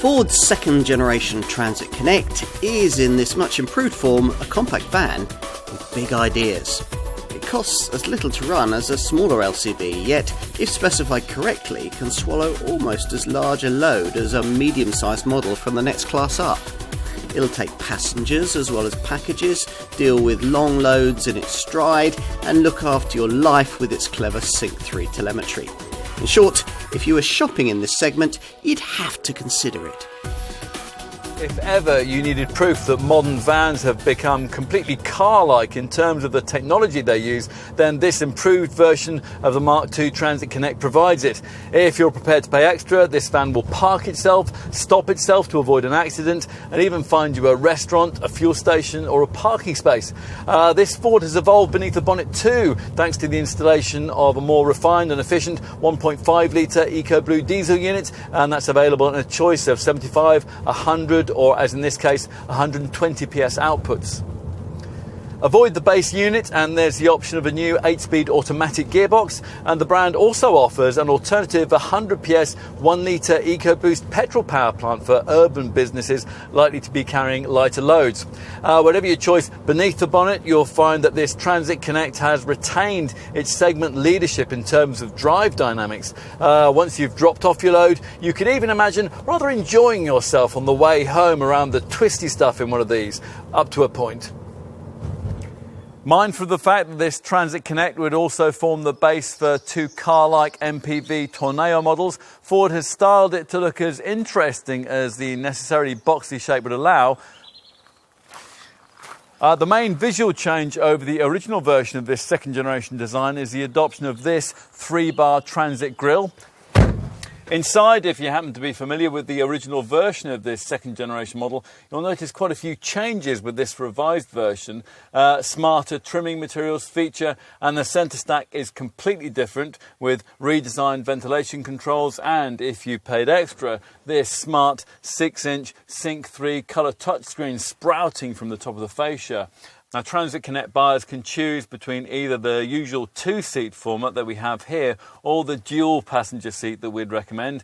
Ford's second generation Transit Connect is, in this much improved form, a compact van with big ideas. It costs as little to run as a smaller LCV, yet, if specified correctly, can swallow almost as large a load as a medium-sized model from the next class up. It'll take passengers as well as packages, deal with long loads in its stride, and look after your life with its clever Sync 3 telemetry. In short, if you were shopping in this segment, you'd have to consider it. If ever you needed proof that modern vans have become completely car-like in terms of the technology they use, then this improved version of the Mark II Transit Connect provides it. If you're prepared to pay extra, this van will park itself, stop itself to avoid an accident, and even find you a restaurant, a fuel station, or a parking space. This Ford has evolved beneath the bonnet too, thanks to the installation of a more refined and efficient 1.5 litre EcoBlue diesel unit, and that's available in a choice of 75, 100, or as in this case 120 PS outputs. Avoid the base unit and there's the option of a new 8-speed automatic gearbox, and the brand also offers an alternative 100 PS 1 litre EcoBoost petrol power plant for urban businesses likely to be carrying lighter loads. Whatever your choice beneath the bonnet, you'll find that this Transit Connect has retained its segment leadership in terms of drive dynamics. Once you've dropped off your load, you can even imagine rather enjoying yourself on the way home around the twisty stuff in one of these, up to a point. Mindful of the fact that this Transit Connect would also form the base for two car-like MPV Tornado models, Ford has styled it to look as interesting as the necessarily boxy shape would allow. The main visual change over the original version of this second generation design is the adoption of this 3-bar transit grille. Inside, if you happen to be familiar with the original version of this second generation model, you'll notice quite a few changes with this revised version. Smarter trimming materials feature, and the centre stack is completely different with redesigned ventilation controls, and if you paid extra, this smart 6-inch Sync 3 colour touchscreen sprouting from the top of the fascia. Now, Transit Connect buyers can choose between either the usual 2-seat format that we have here or the dual passenger seat that we'd recommend.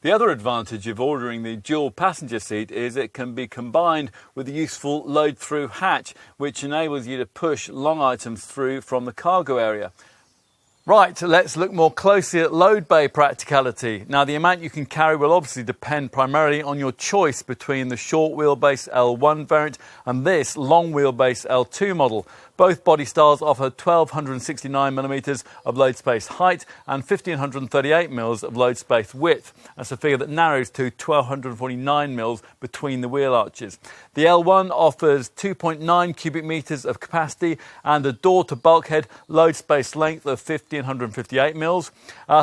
The other advantage of ordering the dual passenger seat is it can be combined with the useful load-through hatch, which enables you to push long items through from the cargo area. Right, let's look more closely at load bay practicality. Now, the amount you can carry will obviously depend primarily on your choice between the short wheelbase L1 variant and this long wheelbase L2 model. Both body styles offer 1269mm of load space height and 1538mm of load space width. That's a figure that narrows to 1249mm between the wheel arches. The L1 offers 2.9 cubic metres of capacity and a door to bulkhead load space length of 1558mm.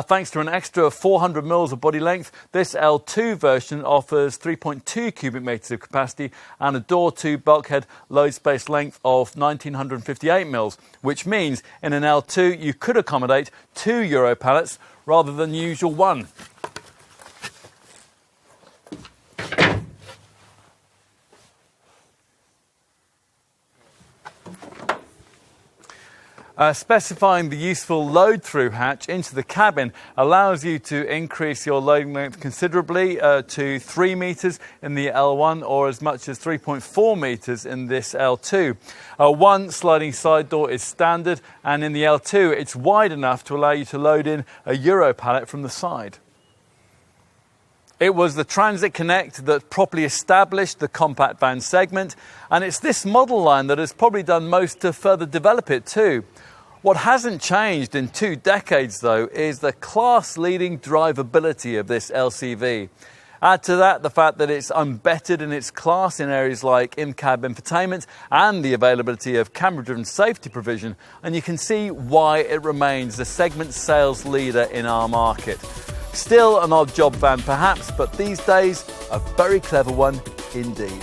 Thanks to an extra 400mm of body length, this L2 version offers 3.2 cubic metres of capacity and a door to bulkhead load space length of 1958mm, which means in an L2 you could accommodate 2 Euro pallets rather than the usual 1. Specifying the useful load-through hatch into the cabin allows you to increase your loading length considerably to 3 metres in the L1 or as much as 3.4 metres in this L2. One sliding side door is standard, and in the L2 it's wide enough to allow you to load in a Euro pallet from the side. It was the Transit Connect that properly established the compact van segment, and it's this model line that has probably done most to further develop it too. What hasn't changed in 2 decades, though, is the class-leading drivability of this LCV. Add to that the fact that it's unbettered in its class in areas like in-cab infotainment and the availability of camera-driven safety provision, and you can see why it remains the segment sales leader in our market. Still an odd job van perhaps, but these days a very clever one indeed.